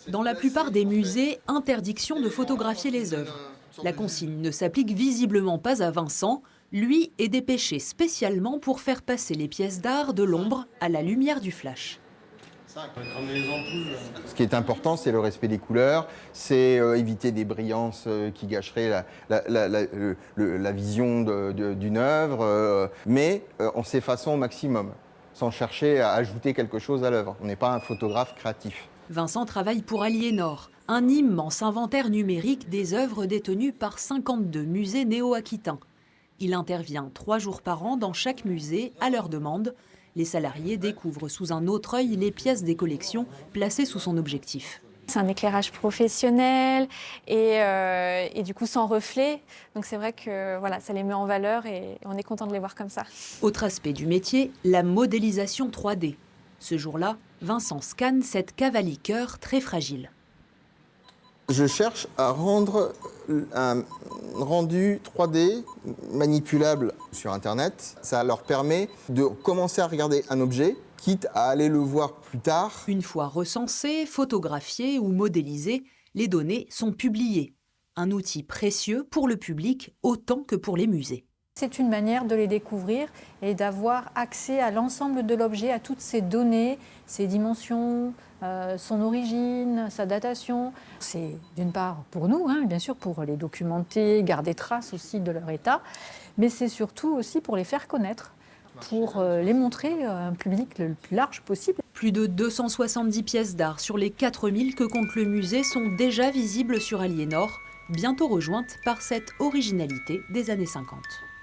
Dans la plupart des musées, interdiction de photographier les œuvres. La consigne ne s'applique visiblement pas à Vincent. Lui est dépêché spécialement pour faire passer les pièces d'art de l'ombre à la lumière du flash. Ce qui est important, c'est le respect des couleurs, c'est éviter des brillances qui gâcheraient la vision d'une œuvre, mais en s'effaçant au maximum, sans chercher à ajouter quelque chose à l'œuvre. On n'est pas un photographe créatif. Vincent travaille pour Aliénor, un immense inventaire numérique des œuvres détenues par 52 musées néo-aquitains. Il intervient 3 jours par an dans chaque musée, à leur demande. Les salariés découvrent sous un autre œil les pièces des collections placées sous son objectif. C'est un éclairage professionnel et du coup sans reflet. Donc c'est vrai que voilà, ça les met en valeur et on est content de les voir comme ça. Autre aspect du métier, la modélisation 3D. Ce jour-là, Vincent scanne cette cavalier cœur très fragile. Je cherche à rendre un rendu 3D manipulable sur Internet. Ça leur permet de commencer à regarder un objet, quitte à aller le voir plus tard. Une fois recensées, photographiées ou modélisées, les données sont publiées. Un outil précieux pour le public autant que pour les musées. C'est une manière de les découvrir et d'avoir accès à l'ensemble de l'objet, à toutes ces données, ses dimensions, son origine, sa datation. C'est d'une part pour nous, bien sûr, pour les documenter, garder trace aussi de leur état, mais c'est surtout aussi pour les faire connaître, pour les montrer à un public le plus large possible. Plus de 270 pièces d'art sur les 4000 que compte le musée sont déjà visibles sur Aliénor, bientôt rejointes par cette originalité des années 50.